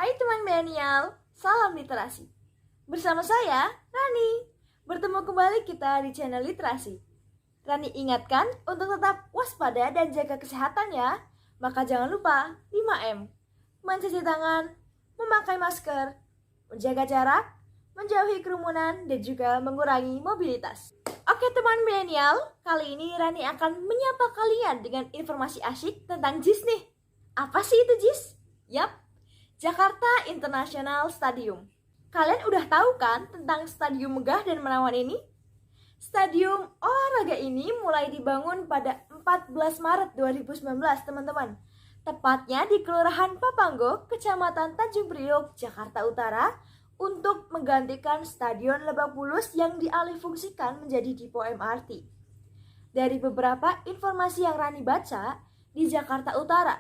Hai teman milenial, salam literasi. Bersama saya, Rani. Bertemu kembali kita di channel literasi. Rani ingatkan untuk tetap waspada dan jaga kesehatan ya. Maka jangan lupa 5M. Mencuci tangan, memakai masker, menjaga jarak, menjauhi kerumunan, dan juga mengurangi mobilitas. Oke teman milenial, kali ini Rani akan menyapa kalian dengan informasi asyik tentang JIS nih. Apa sih itu JIS? Yap, Jakarta International Stadium. Kalian udah tahu kan tentang stadium megah dan menawan ini? Stadium olahraga ini mulai dibangun pada 14 Maret 2019, teman-teman. Tepatnya di Kelurahan Papanggo, Kecamatan Tanjung Priok, Jakarta Utara, untuk menggantikan Stadion Lebak Bulus yang dialihfungsikan menjadi depo MRT. Dari beberapa informasi yang Rani baca, di Jakarta Utara,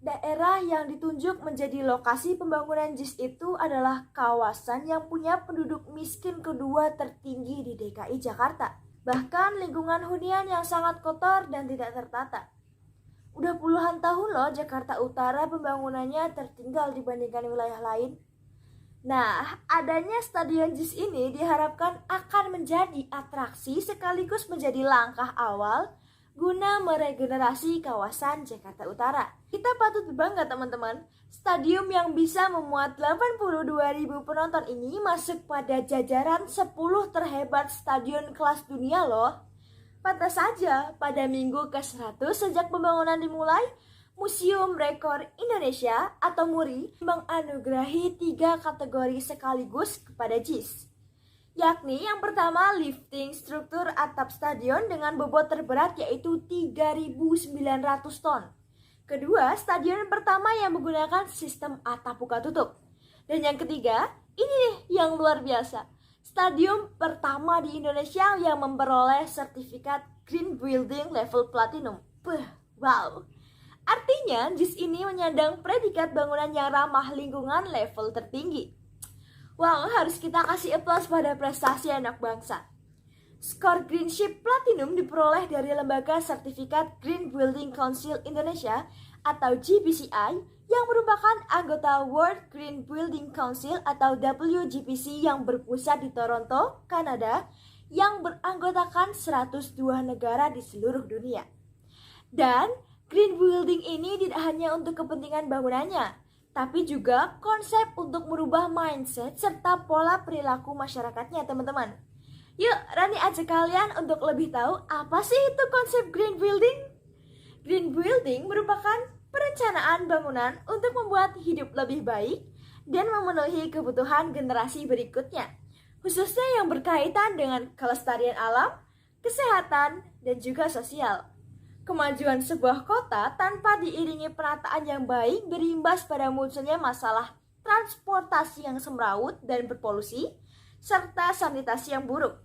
daerah yang ditunjuk menjadi lokasi pembangunan JIS itu adalah kawasan yang punya penduduk miskin kedua tertinggi di DKI Jakarta. Bahkan lingkungan hunian yang sangat kotor dan tidak tertata. Udah puluhan tahun loh Jakarta Utara pembangunannya tertinggal dibandingkan wilayah lain. Nah, adanya Stadion JIS ini diharapkan akan menjadi atraksi sekaligus menjadi langkah awal guna meregenerasi kawasan Jakarta Utara. Kita patut berbangga teman-teman, stadium yang bisa memuat 82.000 penonton ini masuk pada jajaran 10 terhebat stadion kelas dunia loh. Pantas saja pada minggu ke-100 sejak pembangunan dimulai, Museum Rekor Indonesia atau MURI menganugerahi 3 kategori sekaligus kepada JIS. Yakni yang pertama lifting struktur atap stadion dengan bobot terberat yaitu 3.900 ton. Kedua, stadion pertama yang menggunakan sistem atap buka tutup. Dan yang ketiga, ini nih yang luar biasa. Stadion pertama di Indonesia yang memperoleh sertifikat Green Building Level Platinum. Wow. Artinya, JIS ini menyandang predikat bangunan yang ramah lingkungan level tertinggi. Wow, harus kita kasih aplaus pada prestasi anak bangsa. Skor Greenship Platinum diperoleh dari Lembaga Sertifikat Green Building Council Indonesia atau GBCI yang merupakan anggota World Green Building Council atau WGBC yang berpusat di Toronto, Kanada, yang beranggotakan 102 negara di seluruh dunia. Dan Green Building ini tidak hanya untuk kepentingan bangunannya, tapi juga konsep untuk merubah mindset serta pola perilaku masyarakatnya, teman-teman. Yuk, Rani ajak kalian untuk lebih tahu apa sih itu konsep Green Building? Green Building merupakan perencanaan bangunan untuk membuat hidup lebih baik dan memenuhi kebutuhan generasi berikutnya, khususnya yang berkaitan dengan kelestarian alam, kesehatan, dan juga sosial. Kemajuan sebuah kota tanpa diiringi penataan yang baik berimbas pada munculnya masalah transportasi yang semrawut dan berpolusi, serta sanitasi yang buruk.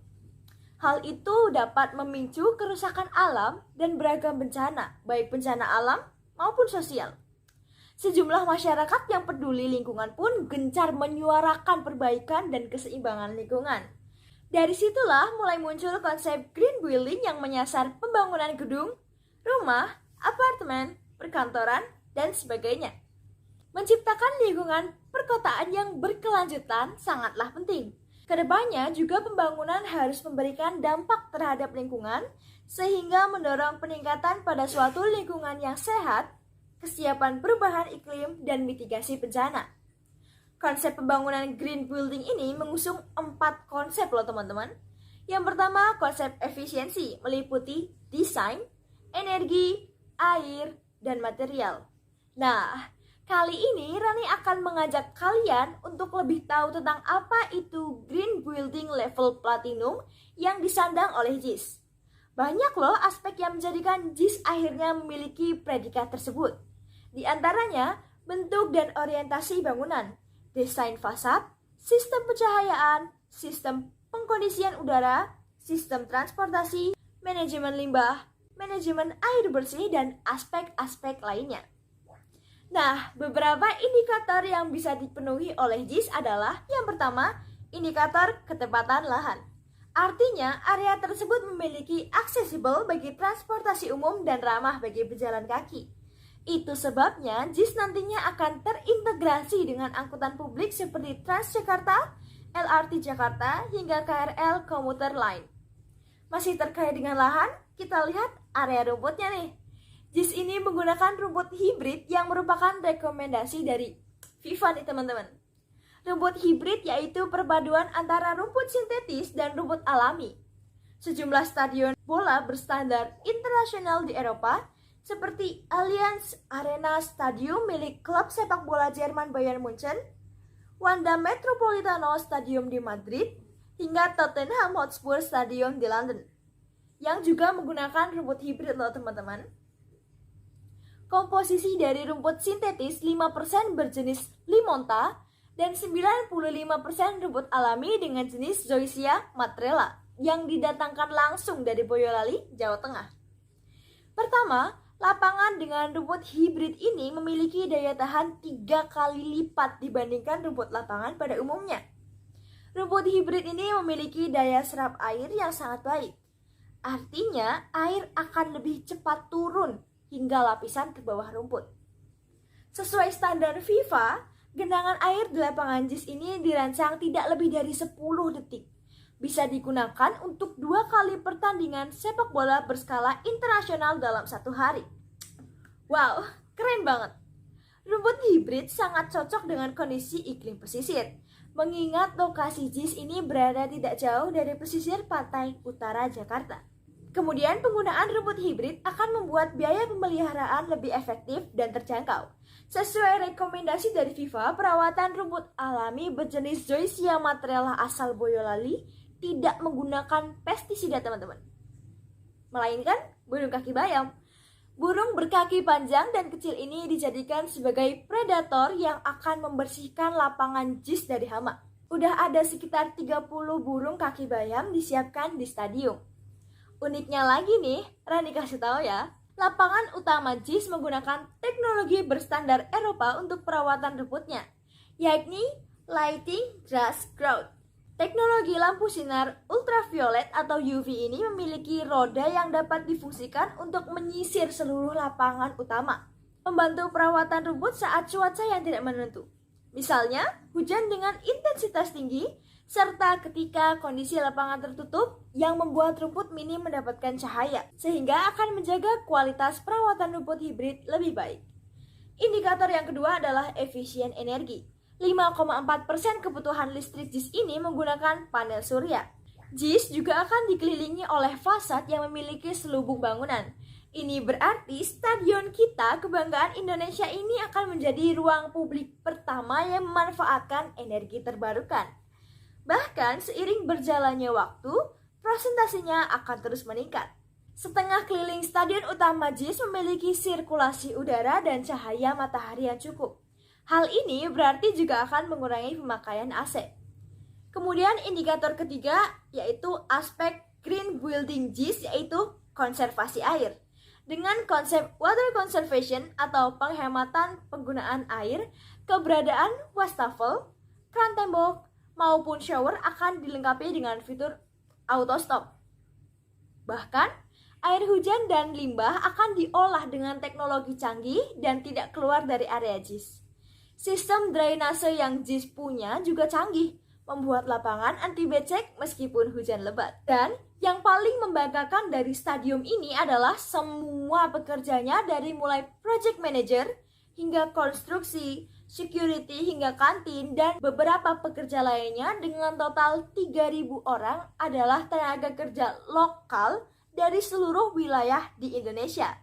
Hal itu dapat memicu kerusakan alam dan beragam bencana, baik bencana alam maupun sosial. Sejumlah masyarakat yang peduli lingkungan pun gencar menyuarakan perbaikan dan keseimbangan lingkungan. Dari situlah mulai muncul konsep Green Building yang menyasar pembangunan gedung, rumah, apartemen, perkantoran, dan sebagainya. Menciptakan lingkungan perkotaan yang berkelanjutan sangatlah penting. Kedepannya juga pembangunan harus memberikan dampak terhadap lingkungan sehingga mendorong peningkatan pada suatu lingkungan yang sehat, kesiapan perubahan iklim, dan mitigasi bencana. Konsep pembangunan Green Building ini mengusung 4 konsep loh teman-teman. Yang pertama, konsep efisiensi meliputi desain, energi, air, dan material. Nah, kali ini Rani akan mengajak kalian untuk lebih tahu tentang apa itu Green Building Level Platinum yang disandang oleh JIS. Banyak loh aspek yang menjadikan JIS akhirnya memiliki predikat tersebut. Di antaranya, bentuk dan orientasi bangunan, desain fasad, sistem pencahayaan, sistem pengkondisian udara, sistem transportasi, manajemen limbah, manajemen air bersih, dan aspek-aspek lainnya. Nah, beberapa indikator yang bisa dipenuhi oleh JIS adalah yang pertama, indikator ketepatan lahan. Artinya, area tersebut memiliki aksesibel bagi transportasi umum dan ramah bagi pejalan kaki. Itu sebabnya JIS nantinya akan terintegrasi dengan angkutan publik seperti Transjakarta, LRT Jakarta, hingga KRL Komuter Line. Masih terkait dengan lahan, kita lihat area rumputnya nih. JIS ini menggunakan rumput hibrid yang merupakan rekomendasi dari FIFA nih teman-teman. Rumput hibrid yaitu perpaduan antara rumput sintetis dan rumput alami. Sejumlah stadion bola berstandar internasional di Eropa seperti Allianz Arena Stadium milik klub sepak bola Jerman Bayern Munchen, Wanda Metropolitano Stadium di Madrid, hingga Tottenham Hotspur Stadium di London, yang juga menggunakan rumput hibrid loh teman-teman. Komposisi dari rumput sintetis 5% berjenis Limonta dan 95% rumput alami dengan jenis Zoysia matrela yang didatangkan langsung dari Boyolali, Jawa Tengah. Pertama, lapangan dengan rumput hibrid ini memiliki daya tahan 3 kali lipat dibandingkan rumput lapangan pada umumnya. Rumput hibrid ini memiliki daya serap air yang sangat baik. Artinya, air akan lebih cepat turun hingga lapisan ke bawah rumput. Sesuai standar FIFA, genangan air di lapangan JIS ini dirancang tidak lebih dari 10 detik. Bisa digunakan untuk 2 kali pertandingan sepak bola berskala internasional dalam 1 hari. Wow, keren banget! Rumput hibrid sangat cocok dengan kondisi iklim pesisir, mengingat lokasi JIS ini berada tidak jauh dari pesisir pantai utara Jakarta. Kemudian penggunaan rumput hibrid akan membuat biaya pemeliharaan lebih efektif dan terjangkau. Sesuai rekomendasi dari FIFA, perawatan rumput alami berjenis Zoysia matrela asal Boyolali tidak menggunakan pestisida teman-teman, melainkan burung kaki bayam. Burung berkaki panjang dan kecil ini dijadikan sebagai predator yang akan membersihkan lapangan JIS dari hama. Udah ada sekitar 30 burung kaki bayam disiapkan di stadium. Uniknya lagi nih, Rani kasih tahu ya, lapangan utama JIS menggunakan teknologi berstandar Eropa untuk perawatan rumputnya, yakni Lighting Grass Growth. Teknologi lampu sinar ultraviolet atau UV ini memiliki roda yang dapat difungsikan untuk menyisir seluruh lapangan utama, membantu perawatan rumput saat cuaca yang tidak menentu. Misalnya, hujan dengan intensitas tinggi, serta ketika kondisi lapangan tertutup yang membuat rumput minim mendapatkan cahaya, sehingga akan menjaga kualitas perawatan rumput hibrid lebih baik. Indikator yang kedua adalah efisien energi. 5,4% kebutuhan listrik JIS ini menggunakan panel surya. JIS juga akan dikelilingi oleh fasad yang memiliki selubung bangunan. Ini berarti stadion kita kebanggaan Indonesia ini akan menjadi ruang publik pertama yang memanfaatkan energi terbarukan. Bahkan seiring berjalannya waktu, presentasinya akan terus meningkat. Setengah keliling stadion utama JIS memiliki sirkulasi udara dan cahaya matahari yang cukup. Hal ini berarti juga akan mengurangi pemakaian AC. Kemudian indikator ketiga yaitu aspek green building JIS, yaitu konservasi air. Dengan konsep water conservation atau penghematan penggunaan air, keberadaan wastafel, kran tembok, maupun shower akan dilengkapi dengan fitur auto stop. Bahkan, air hujan dan limbah akan diolah dengan teknologi canggih dan tidak keluar dari area JIS. Sistem drainase yang JIS punya juga canggih, membuat lapangan anti becek meskipun hujan lebat. Dan yang paling membanggakan dari stadium ini adalah semua pekerjanya dari mulai project manager hingga konstruksi, security hingga kantin, dan beberapa pekerja lainnya dengan total 3.000 orang adalah tenaga kerja lokal dari seluruh wilayah di Indonesia,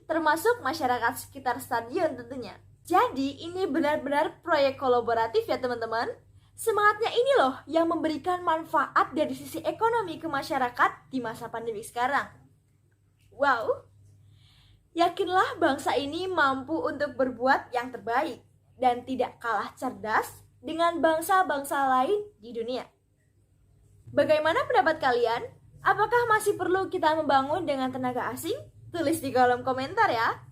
termasuk masyarakat sekitar stadion tentunya. Jadi ini benar-benar proyek kolaboratif ya teman-teman. Semangatnya ini loh yang memberikan manfaat dari sisi ekonomi ke masyarakat di masa pandemi sekarang. Wow, yakinlah bangsa ini mampu untuk berbuat yang terbaik dan tidak kalah cerdas dengan bangsa-bangsa lain di dunia. Bagaimana pendapat kalian? Apakah masih perlu kita membangun dengan tenaga asing? Tulis di kolom komentar ya.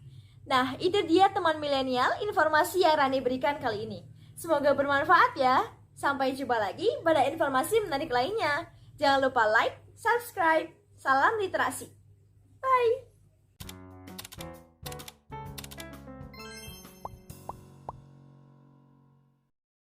Nah, itu dia teman milenial informasi yang Rani berikan kali ini. Semoga bermanfaat ya. Sampai jumpa lagi pada informasi menarik lainnya. Jangan lupa like, subscribe. Salam literasi. Bye.